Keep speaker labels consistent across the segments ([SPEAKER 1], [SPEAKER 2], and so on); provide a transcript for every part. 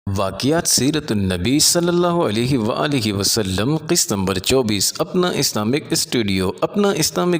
[SPEAKER 1] واقعات سیرت النبی صلی اللہ علیہ وآلہ وسلم قسط نمبر 24 اپنا اسلامک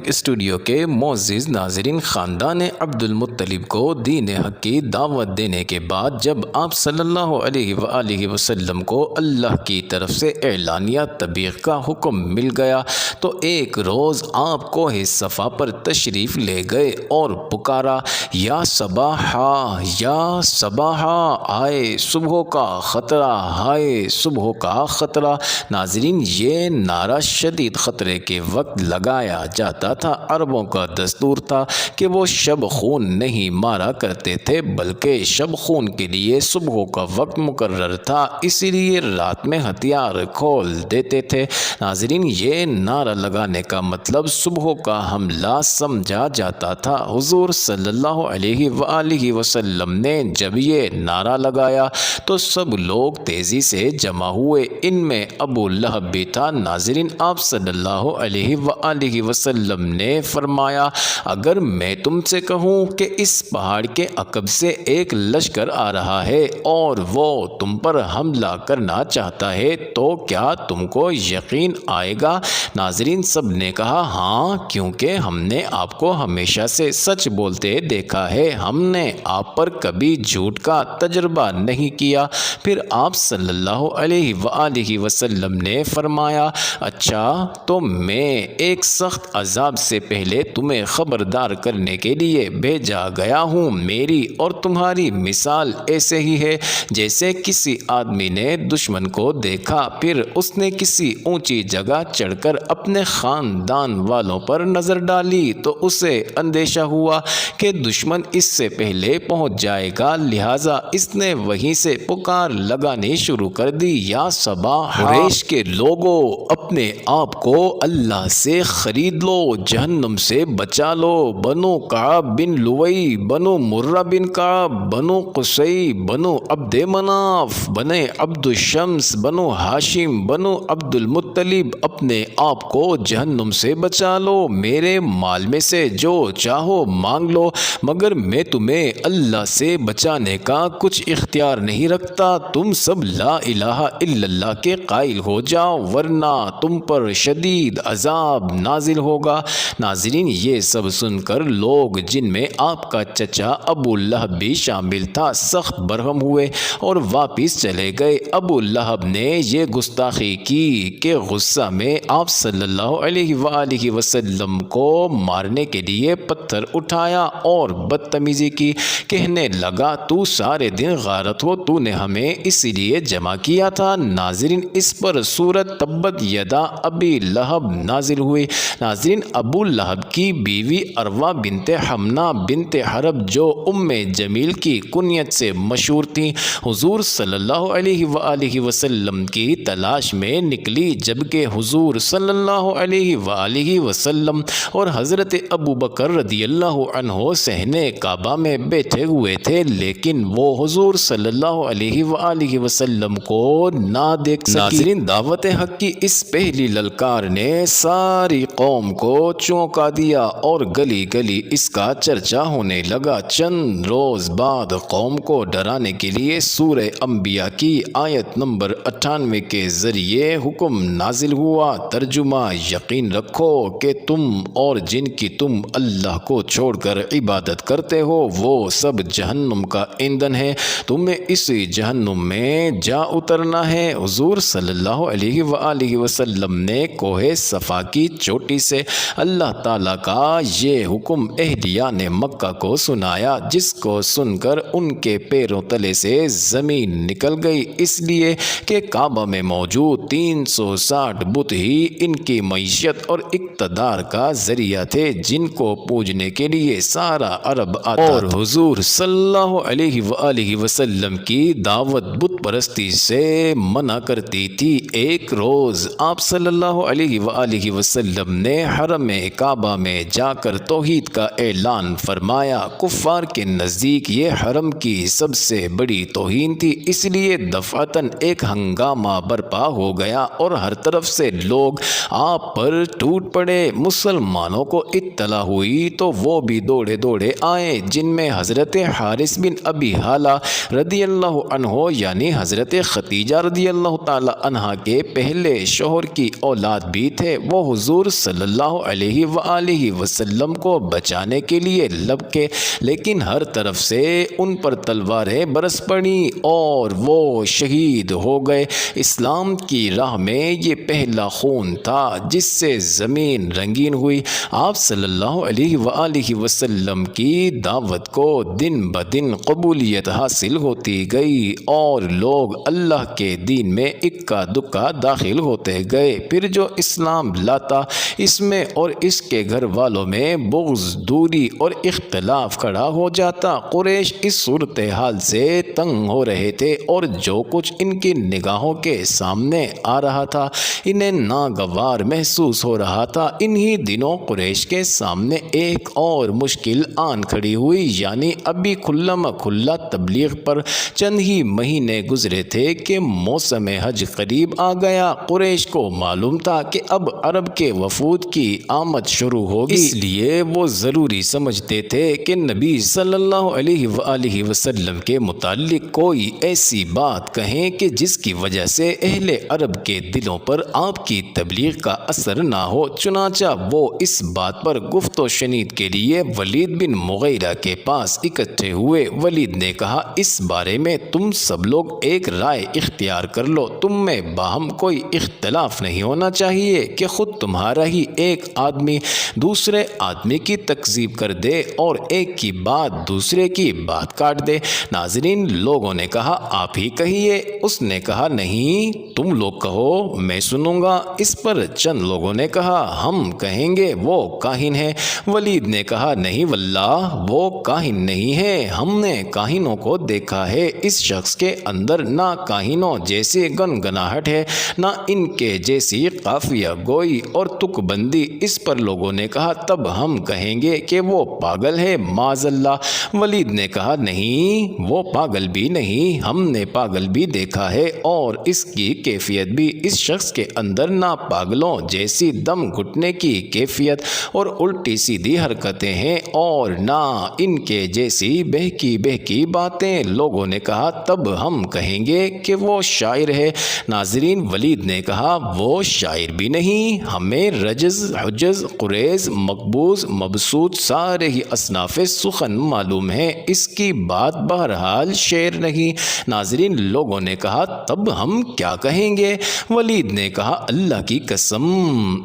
[SPEAKER 1] اسٹوڈیو کے معزز ناظرین، خاندان عبد المطلب کو دین حق کی دعوت دینے کے بعد جب آپ صلی اللہ علیہ وآلہ وسلم کو اللہ کی طرف سے اعلانیہ تبلیغ کا حکم مل گیا تو ایک روز آپ کوہ صفا پر تشریف لے گئے اور پکارا، یا صباحا یا صباحا، آئے صبح کا خطرہ، ہائے صبح کا خطرہ۔ ناظرین، یہ نعرہ شدید خطرے کے وقت لگایا جاتا تھا۔ عربوں کا دستور تھا کہ وہ شب خون نہیں مارا کرتے تھے، بلکہ شب خون کے لیے صبح کا وقت مقرر تھا، اسی لیے رات میں ہتھیار کھول دیتے تھے۔ ناظرین، یہ نعرہ لگانے کا مطلب صبح کا حملہ سمجھا جاتا تھا۔ حضور صلی اللہ علیہ وآلہ وسلم نے جب یہ نعرہ لگایا تو سب لوگ تیزی سے جمع ہوئے، ان میں ابو لہب بھی تھا۔ ناظرین، آپ صلی اللہ علیہ وآلہ وسلم نے فرمایا، اگر میں تم سے کہوں کہ اس پہاڑ کے عقب سے ایک لشکر آ رہا ہے اور وہ تم پر حملہ کرنا چاہتا ہے تو کیا تم کو یقین آئے گا؟ ناظرین، سب نے کہا ہاں، کیونکہ ہم نے آپ کو ہمیشہ سے سچ بولتے دیکھا ہے، ہم نے آپ پر کبھی جھوٹ کا تجربہ نہیں کیا۔ پھر آپ صلی اللہ علیہ وآلہ وسلم نے فرمایا، اچھا تو میں ایک سخت عذاب سے پہلے تمہیں خبردار کرنے کے لیے بھیجا گیا ہوں۔ میری اور تمہاری مثال ایسے ہی ہے جیسے کسی آدمی نے دشمن کو دیکھا، پھر اس نے کسی اونچی جگہ چڑھ کر اپنے خاندان والوں پر نظر ڈالی تو اسے اندیشہ ہوا کہ دشمن اس سے پہلے پہنچ جائے گا، لہٰذا اس نے وہیں سے پکار لگانی شروع کر دی، یا صباح قریش کے لوگوں، اپنے آپ کو اللہ سے خرید لو، جہنم سے بچا لو۔ بنو کعب بن لوئی، بنو مرہ بن کعب، بنو قصی، بنو عبد مناف، بنو عبد الشمس، بنو ہاشم، بنو عبد المطلب، اپنے آپ کو جہنم سے بچا لو، میرے مال میں سے جو چاہو مانگ لو، مگر میں تمہیں اللہ سے بچانے کا کچھ اختیار نہیں رکھتا، تم سب لا الہ الا اللہ کے قائل ہو جاؤ ورنہ تم پر شدید عذاب نازل ہوگا۔ ناظرین، یہ سب سن کر لوگ، جن میں آپ کا چچا ابو لہب بھی شامل تھا، سخت برہم ہوئے اور واپس چلے گئے۔ ابو لہب نے یہ گستاخی کی کہ غصہ میں آپ صلی اللہ علیہ وآلہ وسلم کو مارنے کے لیے پتھر اٹھایا اور بدتمیزی کی، کہنے لگا، تو سارے دن غارت ہو، تو نے ہمیں اسی لیے جمع کیا تھا۔ ناظرین، اس پر سورۃ تبت یدا ابی لہب نازل ہوئی۔ ناظرین، ابو لہب کی بیوی اروا بنت حمنا بنت حرب، جو ام جمیل کی کنیت سے مشہور تھی، حضور صلی اللہ علیہ وآلہ وسلم کی تلاش میں نکلی، جبکہ حضور صلی اللہ علیہ وآلہ وسلم اور حضرت ابو بکر رضی اللہ عنہ صحن کعبہ میں بیٹھے ہوئے تھے، لیکن وہ حضور صلی اللہ علیہ وآلہ وسلم کو نہ دیکھ سکی۔ ناظرین، دعوت حق کی اس پہلی للکار نے ساری قوم کو چونکا دیا اور گلی گلی اس کا چرچا ہونے لگا۔ چند روز بعد قوم کو ڈرانے کے لیے سورہ انبیاء کی آیت نمبر 98 کے ذریعے حکم نازل ہوا، ترجمہ، یقین رکھو کہ تم اور جن کی تم اللہ کو چھوڑ کر عبادت کرتے ہو وہ سب جہنم کا ایندھن ہے، تمہیں اسی جہنم میں جا اترنا ہے۔ حضور صلی اللہ علیہ وآلہ وسلم نے کوہ صفا کی چوٹی سے اللہ تعالیٰ کا یہ حکم اہلیان مکہ کو سنایا، جس کو سن کر ان کے پیروں تلے سے زمین نکل گئی، اس لیے کہ کعبہ میں موجود 360 بت ہی ان کی معیشت اور اقتدار کا ذریعہ تھے، جن کو پوجنے کے لیے سارا عرب آتا اور حضور صلی اللہ علیہ وآلہ وسلم کی دعوت بت پرستی سے منع کرتی تھی۔ ایک روز آپ صلی اللہ علیہ وآلہ وسلم نے حرم کعبہ میں جا کر توحید کا اعلان فرمایا۔ کفار کے نزدیک یہ حرم کی سب سے بڑی توہین تھی، اس لیے دفعتاً ایک ہنگامہ برپا ہو گیا اور ہر طرف سے لوگ آپ پر ٹوٹ پڑے۔ مسلمانوں کو اطلاع ہوئی تو وہ بھی دوڑے دوڑے آئے، جن میں حضرت حارث بن ابی حالہ رضی اللہ عنہ یعنی حضرت خدیجہ رضی اللہ تعالی عنہ کے پہلے شوہر کی اولاد بھی تھے، وہ حضور صلی اللہ علیہ وآلہ وسلم کو بچانے کے لیے لپکے، لیکن ہر طرف سے ان پر تلواریں برس پڑیں اور وہ شہید ہو گئے۔ اسلام کی راہ میں یہ پہلا خون تھا جس سے زمین رنگین ہوئی۔ آپ صلی اللہ علیہ وآلہ وسلم کی دعوت کو دن بدن قبولیت حاصل ہوتی گئی اور لوگ اللہ کے دین میں اکا دکا داخل ہوتے گئے۔ پھر جو اسلام لاتا اس میں اور اس کے گھر والوں میں بغض، دوری اور اختلاف کھڑا ہو جاتا۔ قریش اس صورتحال سے تنگ ہو رہے تھے اور جو کچھ ان کی نگاہوں کے سامنے آ رہا تھا انہیں ناگوار محسوس ہو رہا تھا۔ انہی دنوں قریش کے سامنے ایک اور مشکل آن کھڑی ہوئی، یعنی ابھی کھلا کھلا تبلیغ پر چند ہی مہینے گزرے تھے کہ موسم حج قریب آ گیا۔ قریش کو معلوم تھا کہ اب عرب کے وفود کی آمد شروع ہوگی، اس لیے وہ ضروری سمجھتے تھے کہ نبی صلی اللہ علیہ وآلہ وسلم کے متعلق کوئی ایسی بات کہیں کہ جس کی وجہ سے اہل عرب کے دلوں پر آپ کی تبلیغ کا اثر نہ ہو۔ چنانچہ وہ اس بات پر گفت و شنید کے لیے ولید بن مغیرہ کے پاس اکٹھے ہوئے۔ ولید نے کہا، اس بارے میں تم سب لوگ ایک رائے اختیار کر لو، تم میں باہم کوئی اختلاف نہیں ہونا چاہیے کہ خود تمہارا ہی ایک آدمی دوسرے آدمی کی تکذیب کر دے اور ایک کی بات دوسرے کی بات کاٹ دے۔ ناظرین، لوگوں نے کہا آپ ہی کہیے۔ اس نے کہا نہیں، تم لوگ کہو، میں سنوں گا۔ اس پر چند لوگوں نے کہا ہم کہیں گے، وہ کاہن ہے۔ ولید نے کہا نہیں واللہ وہ کاہن نہیں ہے، ہم نے کاہنوں کو دیکھا ہے، اس شخص کے اندر نہ کاہنوں جیسی گنگناہٹ ہے نہ ان کے جیسی قافیہ گوئی اور تک بندی۔ اس پر لوگوں نے کہا تب ہم کہیں گے کہ وہ پاگل ہے معاذ اللہ۔ ولید نے کہا نہیں، وہ پاگل بھی نہیں، ہم نے پاگل بھی دیکھا ہے اور اس کی کیفیت بھی، اس شخص کے اندر نہ پاگلوں جیسی دم گھٹنے کی کیفیت اور الٹی سیدھی حرکتیں ہیں اور نہ ان کے جیسی بہکی بہکی باتیں۔ لوگوں نے کہا تب ہم کہیں گے کہ وہ شاعر ہے۔ ناظرین، ولید نے کہا وہ شاعر بھی نہیں، ہمیں رجز، حجز، قریز، مقبوض، مبسوط سارے ہی اصناف سخن معلوم ہیں، اس کی بات بہرحال شعر نہیں۔ ناظرین، لوگوں نے کہا تب ہم کیا کہیں گے؟ ولید نے کہا اللہ کی قسم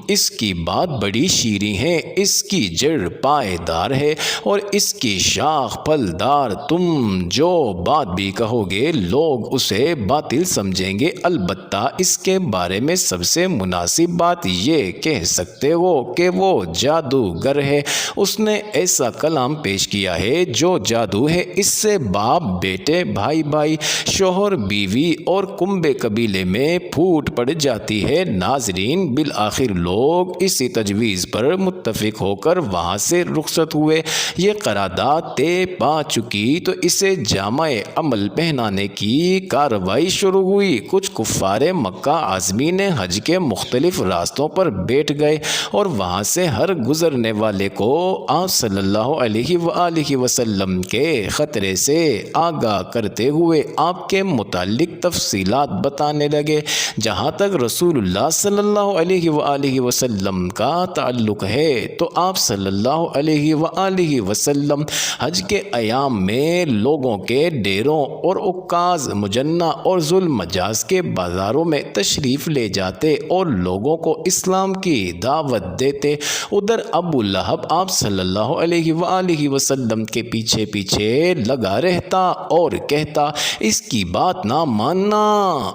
[SPEAKER 1] اس کی بات بڑی شیریں ہے، اس کی جڑ پائیدار ہے اور اس کی شاخ پھلدار، تم جو بات بھی کہو گے لوگ اسے باطل سمجھیں گے، البتہ اس کے بارے میں سب سے مناسب بات یہ کہہ سکتے ہو کہ وہ جادوگر ہے، اس نے ایسا کلام پیش کیا ہے جو جادو ہے، اس سے باپ بیٹے، بھائی بھائی، شوہر بیوی اور کنبے قبیلے میں پھوٹ پڑ جاتی ہے۔ ناظرین، بالآخر لوگ اسی تجویز پر متفق ہو کر وہاں سے رخصت ہوئے۔ یہ قرارداد طے پا چکی تو اسے جامع عمل پہنانے کی کارروائی شروع ہوئی۔ کچھ کفار مکہ عازمین حج کے مختلف راستوں پر بیٹھ گئے اور وہاں سے ہر گزرنے والے کو آپ صلی اللہ علیہ وآلہ وسلم کے خطرے سے آگاہ کرتے ہوئے آپ کے متعلق تفصیلات بتانے لگے۔ جہاں تک رسول اللہ صلی اللہ علیہ وآلہ وسلم کا تعلق ہے تو آپ صلی اللہ علیہ وآلہ وسلم حج کے ایام میں لوگوں کے ڈیروں اور عکاظ مجنہ اور ذوالمجاز مجاز کے بازاروں میں تشریف لے جاتے اور لوگوں کو اسلام کی دعوت دیتے۔ ادھر ابو لہب آپ صلی اللہ علیہ وآلہ وسلم کے پیچھے پیچھے لگا رہتا اور کہتا اس کی بات نہ ماننا،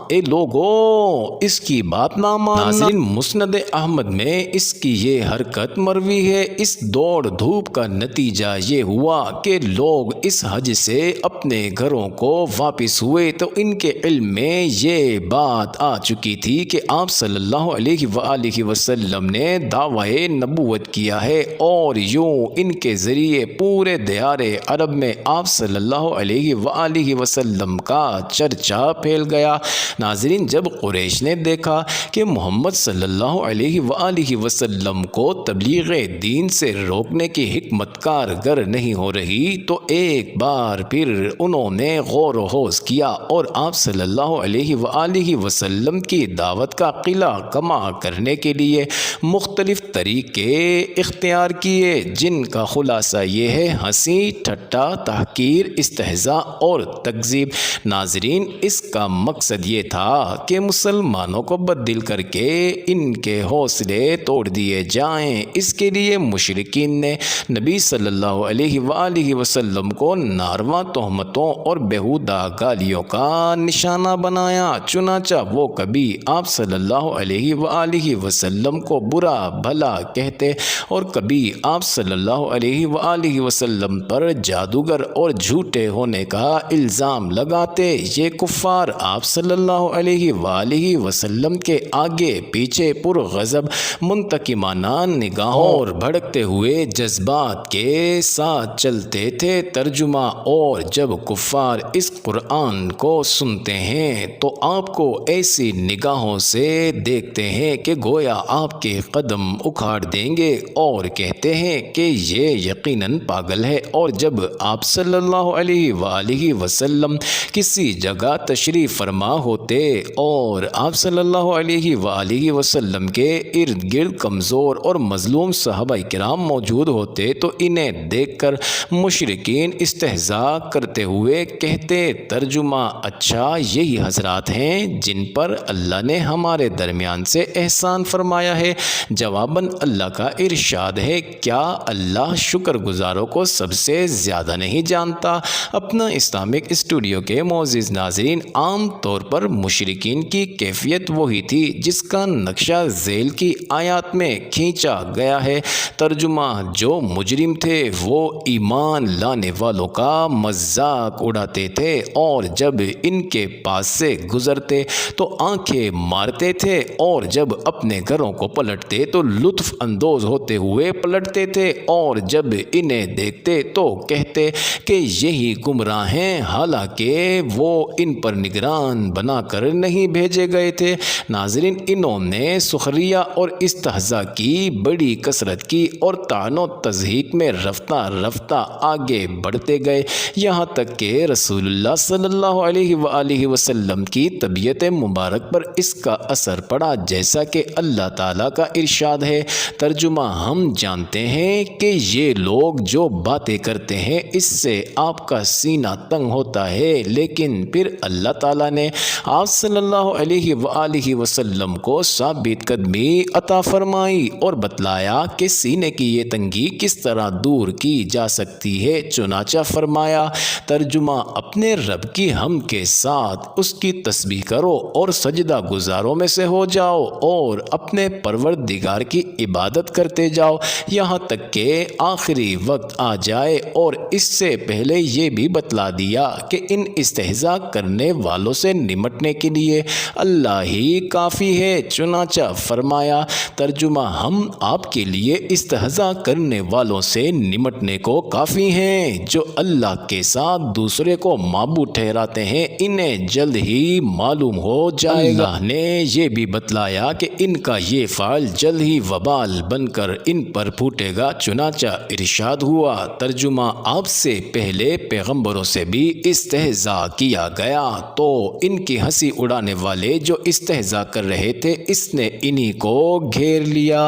[SPEAKER 1] اے لوگو اس کی بات نہ ماننا۔ ناظرین، مسند احمد میں اس کی یہ حرکت مروی ہے۔ اس دوڑ دھوپ کا نتیجہ یہ ہوا کہ لوگ اس حج سے اپنے گھروں کو واپس ہوئے تو ان کے علم میں یہ بات آ چکی تھی کہ آپ صلی اللہ علیہ وآلہ وسلم نے دعوی نبوت کیا ہے اور یوں ان کے ذریعے پورے دیار عرب میں آپ صلی اللہ علیہ وآلہ وسلم کا چرچا پھیل گیا۔ ناظرین، جب قریش نے دیکھا کہ محمد صلی اللہ علیہ وآلہ وسلم کو تبلیغ دین سے روکنے کی حکمت کارگر نہیں ہو رہی تو ایک بار پھر انہوں نے غور و و ہوز کیا اور آپ صلی اللہ علیہ وآلہ وسلم کی دعوت کا قلعہ کما کرنے کے لیے مختلف طریقے اختیار کیے، جن کا خلاصہ یہ ہے: ہنسی، ٹھٹا، تحقیر، استہزاء اور تکذیب۔ ناظرین، اس کا مقصد یہ تھا کہ مسلمانوں کو بددل کر کے ان کے حوصلے توڑ دیے جائیں۔ اس کے لیے مشرکین نے نبی صلی اللہ علیہ وآلہ وسلم کو ناروا تہمتوں اور بیہودہ گالیوں کا نشانہ بنایا، چنانچہ وہ کبھی آپ صلی اللہ علیہ وآلہ وسلم کو برا بھلا کہتے اور کبھی آپ صلی اللہ علیہ وآلہ وسلم پر جادوگر اور جھوٹے ہونے کا الزام لگاتے۔ یہ کفار آپ صلی اللہ علیہ وآلہ وسلم کے آگے پیچھے پرغضب منتقمانہ نگاہوں اور بھڑکتے ہوئے جذبات کے ساتھ چلتے تھے۔ ترجمہ: اور جب کفار اس قرآن کو سنتے ہیں تو آپ کو ایسی نگاہوں سے دیکھتے ہیں کہ گویا آپ کے قدم اکھاڑ دیں گے اور کہتے ہیں کہ یہ یقیناً پاگل ہے۔ اور جب آپ صلی اللہ علیہ وآلہ وسلم کسی جگہ تشریف فرما ہوتے اور آپ صلی اللہ علیہ وآلہ وسلم کے ارد گرد کمزور اور مظلوم صحابہ کرام موجود ہوتے تو انہیں دیکھ کر مشرکین استہزاء کرتے ہوئے کہتے۔ ترجمہ: اچھا، یہی حضرات ہیں جن پر اللہ نے ہمارے درمیان سے احسان فرمایا ہے۔ جواباً اللہ کا ارشاد ہے، کیا اللہ شکر گزاروں کو سب سے زیادہ نہیں جانتا؟ اپنا اسلامک اسٹوڈیو کے معزز ناظرین، عام طور پر مشرکین کی کیفیت وہی تھی جس کا نقشہ ذیل کی آیات میں کھینچا گیا ہے۔ ترجمہ: جو مجرم تھے وہ ایمان لانے والوں کا مذاق اڑاتے تھے اور جب ان کے پاس سے گزرتے تو آنکھیں مارتے تھے اور جب اپنے گھروں کو پلٹتے تو لطف اندوز ہوتے ہوئے پلٹتے تھے اور جب انہیں دیکھتے تو کہتے کہ یہی گمراہ ہیں، حالانکہ وہ ان پر نگران بنا کر نہیں بھیجے گئے تھے۔ ناظرین، انہوں نے سخریہ اور استہزاء کی بڑی کثرت کی اور طعن و تضحیک میں رفتہ رفتہ آگے بڑھتے گئے، یہاں تک کہ رسول اللہ صلی اللہ علیہ وآلہ وسلم کی طبیعت مبارک پر اس کا اثر پڑا، جیسا کہ اللہ تعالیٰ کا ارشاد ہے۔ ترجمہ: ہم جانتے ہیں کہ یہ لوگ جو باتیں کرتے ہیں اس سے آپ کا سینہ تنگ ہوتا ہے، لیکن پھر اللہ تعالیٰ نے آپ صلی اللہ علیہ وآلہ وسلم کو ثابت قدمی عطا فرمائی اور بتلایا کہ سینے کی یہ تنگی کس طرح دور کی جا سکتی ہے۔ چنانچہ فرمایا، ترجمہ: اپنے رب کی حمد کے ساتھ اس کی تسبیح کرو اور سجدہ گزاروں میں سے ہو جاؤ اور اپنے پروردگار کی عبادت کرتے جاؤ یہاں تک کہ آخری وقت آ جائے۔ اور اس سے پہلے یہ بھی بتلا دیا کہ ان استہزاء کرنے والوں سے نمٹنے کے لیے اللہ ہی کافی ہے۔ چنانچہ فرمایا، ترجمہ: ہم آپ کے لیے استہزاء کرنے والوں سے نمٹنے کو کافی ہیں۔ جو اللہ کے ساتھ دوسرے کو معبود ٹھہراتے ہیں انہیں جلد ہی معلوم ہو جائے گا۔ اللہ نے یہ بھی بتلایا کہ ان کا یہ فعل جلد ہی وبال بن کر ان پر پھوٹے گا۔ چنانچہ ارشاد ہوا، ترجمہ: آپ سے پہلے پیغمبروں سے بھی استہزاء کیا گیا تو ان کی ہنسی اڑانے والے جو استہزاء کر رہے تھے اس نے انہی کو گھیر لیا۔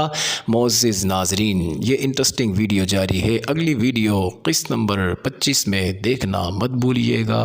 [SPEAKER 1] معزز ناظرین، یہ انٹرسٹنگ ویڈیو جاری ہے، اگلی ویڈیو قسط نمبر 25 میں دیکھنا مت بھولیے گا۔